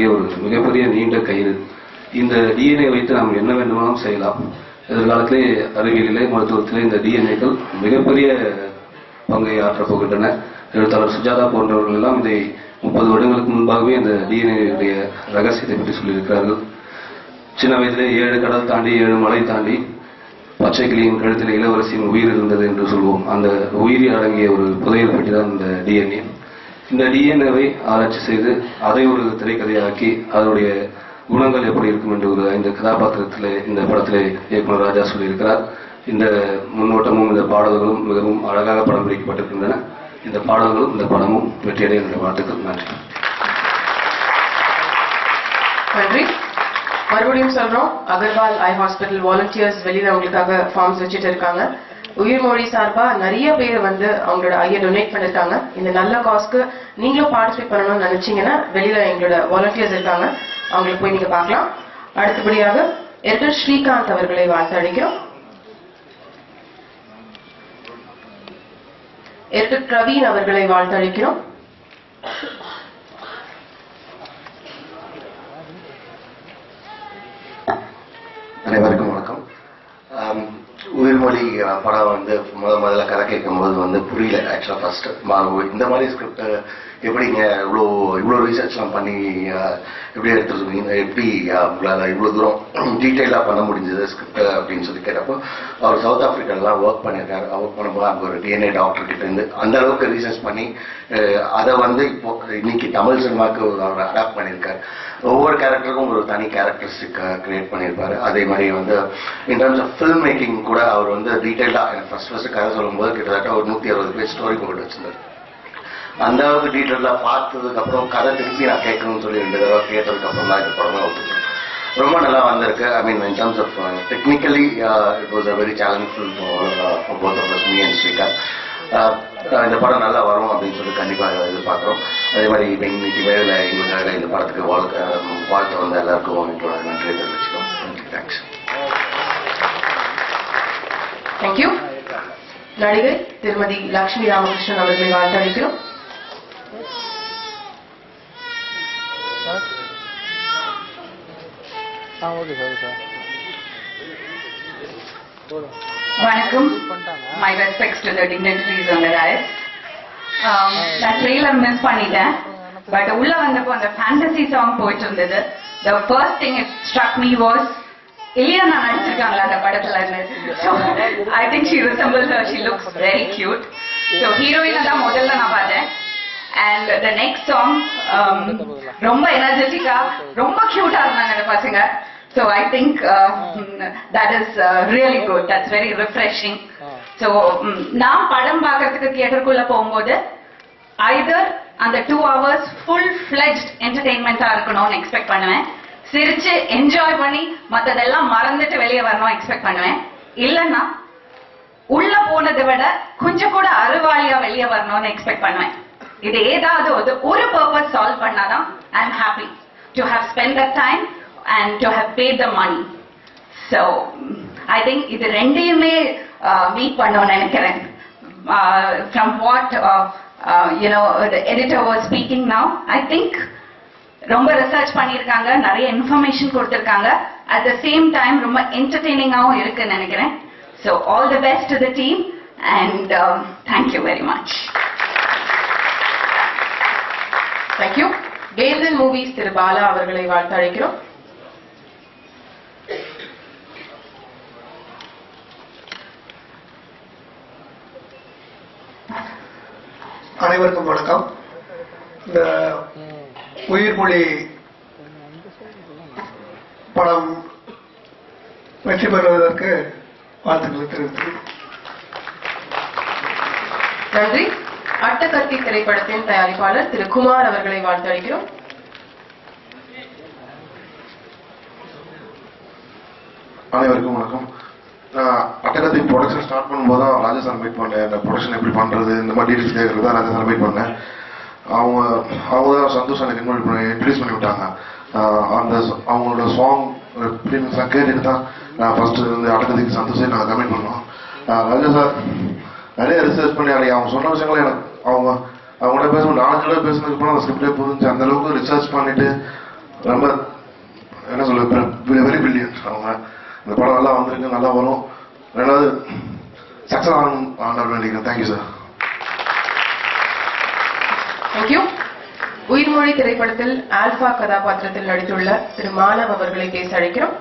ஒரு மிகப்பெரிய நீண்ட கயிறு. இந்த டிஎன்ஏ வைத்து நாம் என்ன வேண்டுமானாலும் செய்யலாம். எதிர்காலத்திலே அறிவியலிலே மருத்துவத்திலே இந்த டிஎன்ஏக்கள் மிகப்பெரிய பங்கை ஆற்றப் போகின்றன. எழுத்தாளர் சுஜாதா போன்றவர்கள் எல்லாம் இதை 30 வருடங்களுக்கு முன்பாகவே இந்த டிஎன்ஏ ரகசியத்தை பற்றி சொல்லியிருக்கிறார்கள். சின்ன வயதிலே 7 கடல் தாண்டி 7 மலை தாண்டி பச்சை கிளியின் கழுத்தில் இளவரசியின் உயிர் இருந்தது என்று சொல்வோம். அந்த உயிரில் அடங்கிய ஒரு புதையல் பற்றி தான் இந்த டிஎன்ஏ. இந்த டிஎன்ஏவை ஆராய்ச்சி செய்து அதை ஒரு திரைக்கதையாக்கி அதனுடைய குணங்கள் எப்படி இருக்கும் என்று ஒரு 5 கதாபாத்திரத்தில் இந்த படத்திலே இயக்குனர் ராஜா சொல்லியிருக்கிறார். இந்த முன்னோட்டமும் இந்த பாடல்களும் மிகவும் அழகாக படம் பிடிக்கப்பட்டிருக்கின்றன. இந்த பாடல்களும் இந்த படமும் வெற்றியடைய என்னுடைய வாழ்த்துக்கள். நன்றி. நன்றி. மறுபடியும் சொல்றோம், அகர்வால் ஐ ஹாஸ்பிட்டல் வாலண்டியர்ஸ் வெளியில அவங்களுக்காக ஃபார்ம்ஸ் வச்சுட்டு இருக்காங்க. உயிர்மொழி சார்பா நிறைய பேர் அவங்களோட ஐயை டொனேட் பண்ணிருக்காங்க. இந்த நல்ல காஸ்க்கு நீங்களும் பார்ட்டிசிபேட் பண்ணணும்னு நினைச்சீங்கன்னா வெளியில எங்களோட வாலண்டியர்ஸ் இருக்காங்க, அவங்களுக்கு போய் நீங்க பார்க்கலாம். அடுத்தபடியாக எடிட்டர் ஸ்ரீகாந்த் அவர்களை வாழ்த்து அளிக்கிறோம். எடிட்டர் பிரவீன் அவர்களை வாழ்த்து அளிக்கிறோம். அனைவருக்கும் வணக்கம். உயிர்மொழி படம் முதல்ல கதை கேட்கும் போது புரியல. ஆக்சுவலாக ஃபர்ஸ்ட் இந்த மாதிரி ஸ்கிரிப்ட் எப்படிங்க இவ்வளோ ரிசர்ச்லாம் பண்ணி எப்படி எடுத்துருக்கீங்க, எப்படி உங்களால் இவ்வளோ தூரம் டீட்டெயிலாக பண்ண முடிஞ்சது ஸ்கிரிப்ட் அப்படின்னு சொல்லி கேட்டப்போ, அவர் சவுத் ஆஃப்ரிக்காலாம் ஒர்க் பண்ணியிருக்காரு. ஒர்க் பண்ணும்போது அங்கே ஒரு டிஎன்ஏ டாக்டர் கிட்ட இருந்து அந்த அளவுக்கு ரிசர்ச் பண்ணி அதை இப்போ இன்னைக்கு தமிழ் சினிமாவுக்கு அவர் அடாப்ட் பண்ணியிருக்காரு. ஒவ்வொரு கேரக்டருக்கும் ஒரு தனி கேரக்டரிஸ்டிக் கிரியேட் பண்ணியிருப்பாரு. அதே மாதிரி in terms of film making கூட அவர் டீட்டெயிலாக எனக்கு ஃபர்ஸ்ட் கதை சொல்லும்போது கிட்டத்தட்ட ஒரு 160 பேஜ் ஸ்டோரி போட்டு வச்சிருந்தார். அந்த அளவுக்கு டீட்டெயிலாக பார்த்ததுக்கப்புறம் கதை திருப்பி நான் கேட்கணும்னு சொல்லி 2 தடவை கேட்டதுக்கப்புறம் தான் இந்த படமே ஒத்துக்கணும். ரொம்ப நல்லா வந்திருக்கு. I mean in terms of technically it was a very challenging film for both of us, me and Srikanth. இந்த படம் நல்லா வரும் அப்படின்னு சொல்லி கண்டிப்பாக எதிர்பார்க்குறோம். அதே மாதிரி இன்னைக்கு வேலையில் எங்களுக்காக இந்த படத்துக்கு வாழ்த்து வந்த எல்லாருக்கும் எங்களோட நன்றியை தெரிவிச்சுக்கோம். தேங்க்ஸ். தேங்க்யூ. நடிகை திருமதி லட்சுமி ராமகிருஷ்ணன் அவர்களை வாழ்த்து அளிக்கிறோம். வணக்கம். My respects to the dignitaries on the dais. நான் ட்ரெய்லர் மிஸ் பண்ணிட்டேன். பட் உள்ள வந்தப்போ அந்த ஃபேண்டசி சாங் போயிட்டு இருந்தது. The first thing it struck me was Ileana நடிச்சிருக்காங்களா அந்த படத்துல இருந்து. So I think she resembles her. She looks very cute. So ஹீரோயினை தான் முதல்ல நான் பார்த்தேன். And the next song ரொம்ப எனர்ஜெட்டிக்கா ரொம்ப கியூட்டா இருந்தாங்க அந்த பசங்க. So I think that is really good. That's very refreshing. So நான் படம் பார்க்கறதுக்கு தியேட்டருக்குள்ள போகும்போது either அந்த 2 hours full fledged entertainment-ஆ இருக்கணும்னு எக்ஸ்பெக்ட் பண்ணுவேன். சிரிச்சு என்ஜாய் பண்ணி மற்றதெல்லாம் மறந்துட்டு வெளியே வரணும் எக்ஸ்பெக்ட் பண்ணுவேன். இல்லைன்னா உள்ள போனதை விட கொஞ்சம் கூட அறுவாளியா வெளியே வரணும்னு எக்ஸ்பெக்ட் பண்ணுவேன். இது ஏதாவது ஒரு பர்பஸ் சால்வ் பண்ணாதான் I am happy to have spend the time and to have paid the money. So I think இது ரெண்டையுமே மீட் பண்ணணும்னு நினைக்கிறேன். From what the editor was speaking now, I think ரொம்ப ரிசர்ச் பண்ணியிருக்காங்க, நிறைய இன்ஃபர்மேஷன் கொடுத்துருக்காங்க. at the same time ரொம்ப என்டர்டெய்னிங்காகவும் இருக்குன்னு நினைக்கிறேன். So all the best to the team and thank you very much. Thank you. Well done movies திரு பாலா அவர்களை வாழ்த்து அழைக்கிறோம். அனைவருக்கும் வணக்கம். இந்த உயிர்மொழி படம் வெற்றி பெறுவதற்கு வாழ்த்துக்களை தெரிவித்துள்ளேன். நன்றி. அட்டகத்தி திரைப்படத்தின் தயாரிப்பாளர் திரு குமார் அவர்களை வாழ்த்து அளிக்கிறோம். அனைவருக்கும் வணக்கம். அட்டகத்தி ப்ரொடக்ஷன் ஸ்டார்ட் பண்ணும்போது தான் ராஜஸ்தான் மீட் பண்ணேன். இந்த ப்ரொடக்ஷன் எப்படி பண்றது இந்த மாதிரி டீட்டெயில்ஸ் கேட்கறது தான் ராஜஸ்தான் மீட் பண்ணேன். அவங்க தான் சந்தோஷம் எனக்கு இன்ட்ரடியூஸ் பண்ணி விட்டாங்க. அந்த அவங்களோட சாங் ப்ரீமியம்ஸ்லாம் கேட்டுட்டு தான் நான் ஃபர்ஸ்ட் அட்டகத்திக்கு சந்தோஷம் நாங்கள் கமெண்ட் பண்ணோம். ராஜா சார் நிறைய ரிசர்ச் பண்ணி அவங்க சொன்ன விஷயங்களை எனக்கு அவங்கள்ட்ட பேசும்போது 4 தடவை பேசுனதுக்கு அப்புறம் அந்த ஸ்கிரிப்டே புரிஞ்சு அந்த அளவுக்கு ரிசர்ச் பண்ணிட்டு நல்லா வரும். ரெண்டாவது சக்ஸஸ் ஆகணும் நினைக்கிறேன். Thank you sir. தேங்க்யூ. உயிர்மொழி திரைப்படத்தில் ஆல்பா கதாபாத்திரத்தில் நடித்துள்ள திரு மானவ் அவர்களை பேச அழைக்கிறோம்.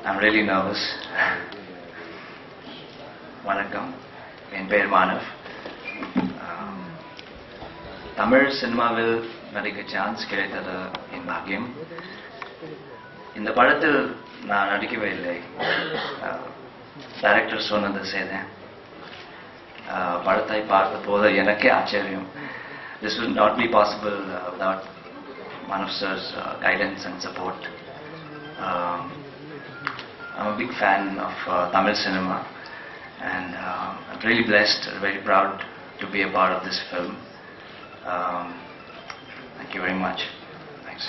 I'm really nervous. வணக்கம், என் பெயர் மானவ். தமிழ் சினிமாவில் நடிக்க சான்ஸ் கிடைத்தது என் பாக்கியம். இந்த படத்தில் நான் நடிக்கவே இல்லை, டைரக்டர் சொன்னது செய்தேன். படத்தை பார்த்த போது எனக்கே ஆச்சரியம். This would not be possible without Manav sir's guidance and support. I'm a big fan of Tamil cinema, and I'm really blessed, very proud to be a part of this film. Thank you very much. Thanks.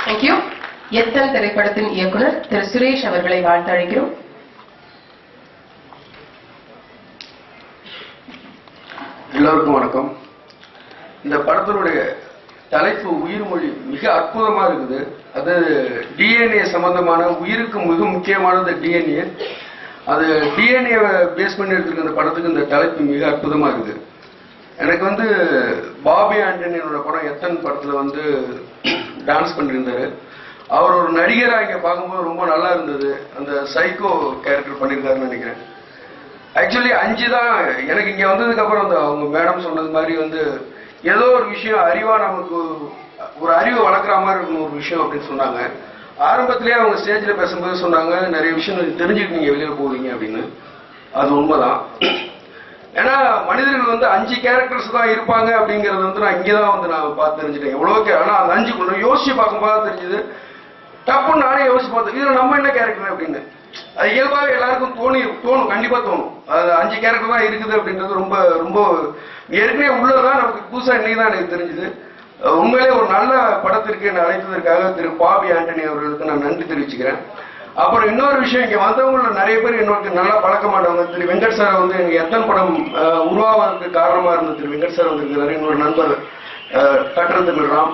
Thank you. எத்தன் திரைப்படத்தின் இயக்குனர் திரு சுரேஷ் அவர்களை வாழ்த்து அழைக்கிறோம். எல்லோருக்கும் வணக்கம். இந்த படத்தினுடைய தலைப்பு உயிர்மொழி மிக அற்புதமா இருக்குது. அது டிஎன்ஏ சம்பந்தமான, உயிருக்கு மிக முக்கியமானது டிஎன்ஏ. அது டிஎன்ஏ பேஸ் பண்ணி எடுத்துருக்க இந்த படத்துக்கு இந்த தலைப்பு மிக அற்புதமா இருக்குது. எனக்கு வந்து பாபி ஆண்டனியோட படம் எத்தன் படத்துல டான்ஸ் பண்ணியிருந்தாரு. அவர் ஒரு நடிகராக இங்க பார்க்கும்போது ரொம்ப நல்லா இருந்தது. அந்த சைக்கோ கேரக்டர் பண்ணியிருக்காருன்னு நினைக்கிறேன். ஆக்சுவலி 5 தான் எனக்கு இங்க வந்ததுக்கு அப்புறம் அவங்க மேடம் சொன்னது மாதிரி ஏதோ ஒரு விஷயம் அறிவா நமக்கு ஒரு அறிவை வளர்க்குற மாதிரி இருக்கணும் ஒரு விஷயம் அப்படின்னு சொன்னாங்க. ஆரம்பத்திலேயே அவங்க ஸ்டேஜ்ல பேசும்போது சொன்னாங்க, நிறைய விஷயம் தெரிஞ்சுட்டு நீங்க வெளியில போவீங்க அப்படின்னு. அது உண்மைதான். ஏன்னா மனிதர்கள் 5 கேரக்டர்ஸ் தான் இருப்பாங்க அப்படிங்கறது நான் இங்கதான் நான் பார்த்து தெரிஞ்சுட்டேன். எவ்வளவு ஆனா அந்த 5 கொஞ்சம் யோசிச்சு பார்க்கும்போது தெரிஞ்சது. டப்புன்னு நானே யோசிச்சு பார்த்தேன், இதுல நம்ம என்ன கேரக்டர் அப்படின்னு. அது இயல்பாக எல்லாருக்கும் தோணும், கண்டிப்பா தோணும். அது 5 கேரக்டர் தான் இருக்குது அப்படின்றது ரொம்ப ரொம்ப ஏற்கனவே உள்ளதான் நமக்கு புதுசா இன்னைக்கு தான் எனக்கு தெரிஞ்சுது. உண்மையிலே ஒரு நல்ல படத்திற்கு என்னை அழைத்ததற்காக திரு பாபி ஆண்டனி அவர்களுக்கு நான் நன்றி தெரிவிச்சுக்கிறேன். அப்புறம் இன்னொரு விஷயம், இங்க வந்தவங்கள நிறைய பேர் என்னோட நல்லா பழக்கமாட்டவங்க. திரு வெங்கட் சார் எனக்கு எத்தனை படம் உருவாவதற்கு காரணமா இருந்த திரு வெங்கட் சார் வந்திருக்கிறாரு. இன்னொரு நண்பர் கட்டுறது ராம்,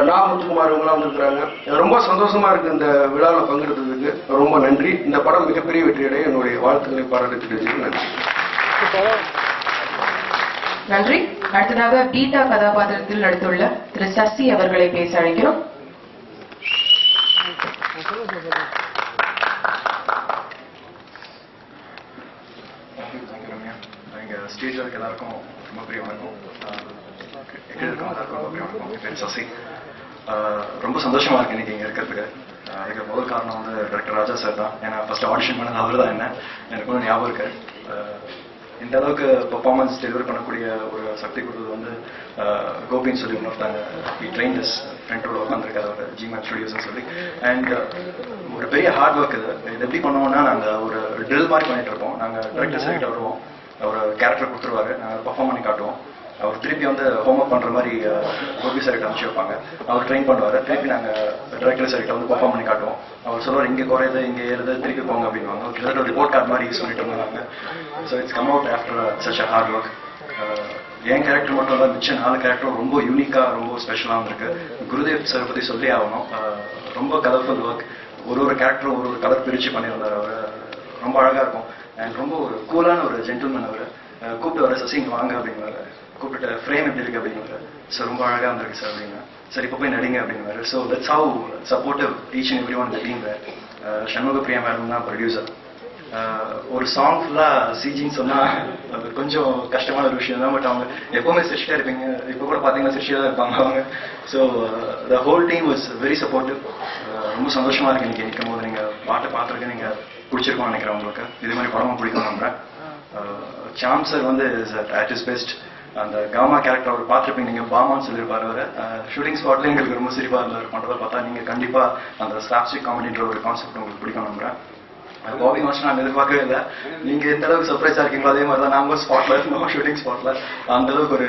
நான் முத்துக்குமார் இவங்களாம் வந்திருக்கிறாங்க. ரொம்ப சந்தோஷமா இருக்கு இந்த விழாவில் பங்கெடுத்ததுக்கு. ரொம்ப நன்றி. இந்த படம் மிகப்பெரிய வெற்றியடைய என்னுடைய வாழ்த்துக்களை பாராட்டு நன்றி. நன்றி. அடுத்ததாக பீட்டா கதாபாத்திரத்தில் நடித்துள்ள திரு சசி அவர்களை பேச அழைக்கிறோம். ஸ்டேஜ் வரைக்கும் எல்லாருக்கும் ரொம்ப பெரிய வணக்கம். சசி, ரொம்ப சந்தோஷமா இருக்கு இன்னைக்கு இங்க இருக்கிறதுக்கு. அதுக்கு முதல் காரணம் டாக்டர் ராஜா சார் தான். ஏன்னா ஃபர்ஸ்ட் ஆடிஷன் பண்ணது அவர் தான். எனக்கு ஒன்றும் ஞாபகம் இருக்கு. இந்த அளவுக்கு பெர்ஃபார்மன்ஸ் டெலிவர் பண்ணக்கூடிய ஒரு சக்தி கொடுத்தது கோபின்னு சொல்லி ஒருத்தாங்க. ட்ரெயின் திஸ் ஃப்ரெண்டோட உட்காந்துருக்காரு அவர் ஜிமேட் ஸ்டுடியோஸ்ன்னு சொல்லி. அண்ட் ஒரு பெரிய ஹார்ட் ஒர்க் இது எப்படி பண்ணுவோம்னா, நாங்கள் ஒரு ட்ரில் மாதிரி பண்ணிட்டு இருப்போம். நாங்கள் டைரக்டர் சார்கிட்ட வருவோம், அவர் கேரக்டர் கொடுத்துருவாரு, நாங்கள் பர்ஃபார்ம் பண்ணி காட்டுவோம். அவர் திருப்பி ஹோம்ஒர்க் பண்ற மாதிரி கோபி சார்கிட்ட அனுப்பிச்சு வைப்பாங்க. அவர் ட்ரெயின் பண்ணுவார். திருப்பி நாங்கள் டைரக்டர் சார்கிட்ட பர்ஃபார்ம் பண்ணி காட்டுவோம். அவர் சொல்லுவார், இங்கே குறையுது, இங்கே ஏறுது, திருப்பி போங்க அப்படின்வாங்க. கிட்டத்தட்ட ஒரு ரிப்போர்ட் கார்டு மாதிரி சொல்லிட்டு இருந்தாங்க. So it's come out after such a hard work. N character மட்டும் இல்லை, மிச்சம் 4 கேரக்டரும் ரொம்ப யூனிக்காக, ரொம்ப ஸ்பெஷலாகவும் இருக்கு. குருதேவ் சார் பற்றி சொல்லி ஆகணும். ரொம்ப கலர்ஃபுல் ஒர்க். ஒரு கேரக்டரும் ஒரு கலர் பிரித்து பண்ணியிருந்தார் அவர். ரொம்ப அழகாக இருக்கும். அண்ட் ரொம்ப ஒரு கூலான ஒரு ஜென்டில்மேன் அவர். கூப்பிட்டு வர சசி இங்கே வாங்க அப்படிங்குவாரு. கூப்பிட்டு ஃப்ரேம் எப்படி இருக்கு அப்படிங்குவாரு. சார் ரொம்ப அழகாக வந்திருக்கு சார் அப்படிங்க. சார் இப்போ போய் நடிங்க அப்படிங்குவாரு. So that's how supportive each and every one இந்த டீம். சண்முக பிரியா மேடம் தான் ப்ரொடியூசர். ஒரு சாங் ஃபுல்லாக சிஜின்னு சொன்னால் அது கொஞ்சம் கஷ்டமான ஒரு விஷயம் தான். பட் அவங்க எப்போவுமே சிரிச்சிட்டா இருப்பீங்க. இப்போ கூட பார்த்தீங்கன்னா சிரிச்சிட்டா தான் இருப்பாங்க அவங்க. So the whole team was very supportive. ரொம்ப சந்தோஷமா இருக்கு இன்னைக்கு நிற்கும் போது. நீங்கள் பாட்டை பார்த்துருக்கு, நீங்கள் பிடிச்சிருக்கோம்னு நினைக்கிறேன். உங்களுக்கு இதே மாதிரி படமும் பிடிக்கும் நம்புறேன். சாம் சார் அட் இஸ் பெஸ்ட். அந்த காமா கேரக்டர் அவர் பார்த்துருப்பீங்க, நீங்கள் பாமான்னு சொல்லியிருப்பாரு. அவர் ஷூட்டிங் ஸ்பாட்ல எங்களுக்கு ரொம்ப சிரிப்பாக இருந்தார் பண்ணுறதை பார்த்தா. நீங்கள் கண்டிப்பாக அந்த ஸ்லாப்ஸ்டிக் காமெடின்ற ஒரு கான்செப்ட் உங்களுக்கு பிடிக்கும் நம்புறேன். பாபி மாஸ்டர் நாங்கள் எதிர்பார்க்கவே இல்லை. நீங்கள் எந்த அளவுக்கு சர்ப்ரைஸாக இருக்கீங்களோ அதே மாதிரி தான் நாங்கள் ஸ்பாட்ல இருந்தோம், ஷூட்டிங் ஸ்பாட்ல. அந்த அளவுக்கு ஒரு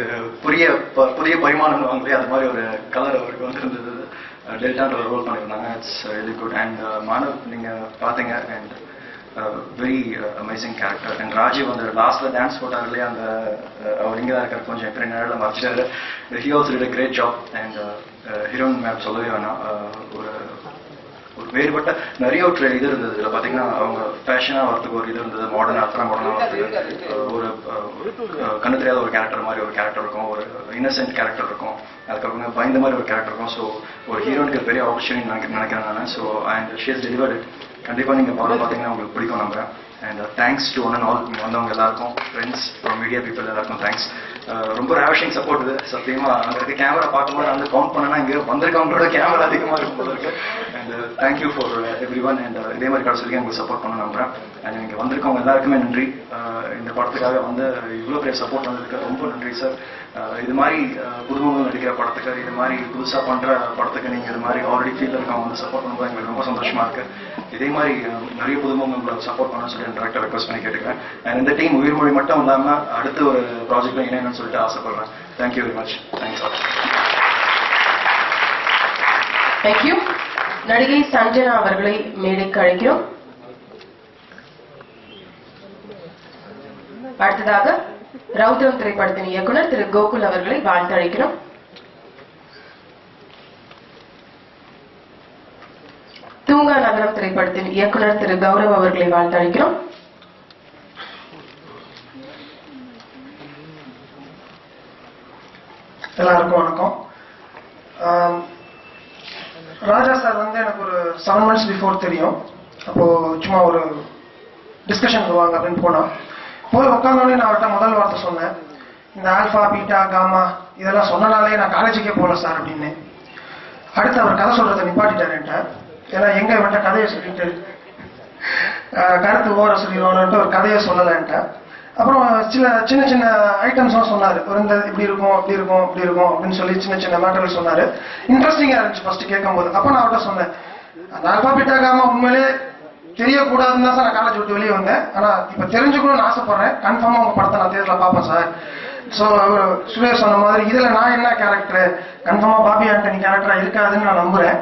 புதிய பரிமாணம் வாங்கலையே, அது மாதிரி ஒரு கலர் அவருக்கு வந்துருந்தது. டெல்டான்ற ஒரு ரோல் பண்ணியிருந்தாங்க. It's very good. And Manav நீங்கள் பார்த்தீங்க. And very amazing character. And Rajiv அந்த லாஸ்ட்ல டான்ஸ் போட்டார் இல்லையா, அந்த அவர் இங்கே தான் இருக்கார், கொஞ்சம் எப்படி நேரில் மறைச்சிட்டாரு. He also did a great job. And heroine ma'am சொல்லவே வேணாம், ஒரு வேறுபட்ட நிறைய ஒரு இது இருந்தது. இதில் பார்த்தீங்கன்னா அவங்க ஃபேஷனாக வரதுக்கு ஒரு இது இருந்தது, மாடர்னாக வரதுக்கு ஒரு கண்ணு தெரியாத ஒரு கேரக்டர் மாதிரி ஒரு கேரக்டர் இருக்கும், ஒரு இன்னசென்ட் கேரக்டர் இருக்கும், அதுக்கப்புறம் பயந்த மாதிரி ஒரு கேரக்டர் இருக்கும். ஸோ ஒரு ஹீரோனுக்கு பெரிய ஆப்பர்ச்சுனிட்டி நினைக்கிறேன் நான். So and she has delivered it. கண்டிப்பாக நீங்கள் படம் பார்த்தீங்கன்னா உங்களுக்கு பிடிக்கும் நம்புறேன். And thanks to one and all வந்தவங்க எல்லாருக்கும், ஃப்ரெண்ட்ஸ், மீடியா பீப்புள் எல்லாருக்கும் தேங்க்ஸ். ரொம்ப ரேவிஷிங் சப்போர்ட் இது. சத்தியமா அங்கே இருக்க கேமரா பார்க்கும்போது வந்து கவுண்ட் பண்ணனா இங்கே வந்திருக்கவங்களோட கேமரா அதிகமாக இருக்கும் போல இருக்கு. And thank you for every one. And இதே மாதிரி கடைசிக்கு உங்களுக்கு சப்போர்ட் பண்ண நம்புறேன். அண்ட் இங்கே வந்திருக்கவங்க எல்லாருக்குமே நன்றி. இந்த படத்துக்காக வந்து இவ்வளோ பெரிய சப்போர்ட் வந்ததுக்கு ரொம்ப நன்றி சார். இது மாதிரி புதுமுகங்கள் நடிக்கிற படத்துக்கு, இது மாதிரி புதுசாக பண்ணுற படத்துக்கு நீங்கள் இது மாதிரி ஆல்ரெடி ஃபீல்டில் இருக்கவங்க வந்து சப்போர்ட் பண்ணும்போது எங்களுக்கு ரொம்ப சந்தோஷமாக இருக்குது. இதே மாதிரி நிறைய புதுமுகங்களை சப்போர்ட் பண்ண சொல்லி டேரக்டர் ரெக்வஸ்ட் பண்ணி கேட்டுக்கிறேன். அண்ட் இந்த டீம் உயிர்மொழி மட்டும் இல்லாமல் அடுத்த ஒரு ப்ராஜெக்ட்ல இணையணும்னு சொல்லிட்டு ஆசைப்படுறேன். Thank you very much. Thanks all. Thank you. நடிகை சஞ்சனா அவர்களை மேடைக்கு அழைக்கிறோம். அடுத்ததாக ரவுத்ரம் திரைப்படத்தின் இயக்குனர் திரு கோகுல் அவர்களை வாழ்த்து அழைக்கிறோம். தூங்கா நகரம் திரைப்படத்தின் இயக்குனர் திரு கௌரவ் அவர்களை வாழ்த்து அழைக்கிறோம். எல்லாருக்கும் வணக்கம். ராஜா சார் வந்து எனக்கு ஒரு 7 months பிஃபோர் தெரியும். அப்போ சும்மா ஒரு டிஸ்கஷன் வாங்க அப்படின்னு போய் உட்காந்தோடனே நான் அவர்கிட்ட முதல் வார்த்தை சொன்னேன், இந்த ஆல்ஃபா பீட்டா காமா இதெல்லாம் சொன்னனாலே நான் காலேஜுக்கே போகல சார் அப்படின்னு. அடுத்து அவர் கதை சொல்றதை நிப்பாட்டிட்டார் என்கிட்ட. ஏன்னா எங்க இவன்ட்ட கதையை சொல்லிட்டு கருத்து ஓர சொல்லிடுவோன்ட்டு ஒரு கதையை சொல்லலைன்ட்ட. அப்புறம் சின்ன சின்ன ஐட்டம்ஸ்லாம் சொன்னார். ஒரு இந்த இப்படி இருக்கும் அப்படி இருக்கும் இப்படி இருக்கும் அப்படின்னு சொல்லி சின்ன சின்ன மேட்டர்கள் சொன்னார். இன்ட்ரெஸ்டிங்காக இருந்துச்சு ஃபர்ஸ்ட் கேட்கும்போது. அப்போ நான் அவர்கிட்ட சொன்னேன், அந்த ஆல்ஃபா பீட்டா காமா உண்மையிலே தெரியக்கூடாதுன்னு தான் சார் நான் காலேஜ் விட்டு வெளியே வந்தேன். ஆனால் இப்போ தெரிஞ்சுக்கணும்னு ஆசைப்படுறேன். கன்ஃபார்மாக உங்கள் படத்தை நான் தேர்தலில் பார்ப்பேன் சார். ஸோ சுரேஷ் சொன்ன மாதிரி இதில் நான் என்ன கேரக்டர், கன்ஃபார்மாக பாபி ஆண்டனி கேரக்டராக இருக்காதுன்னு நான் நம்புகிறேன்.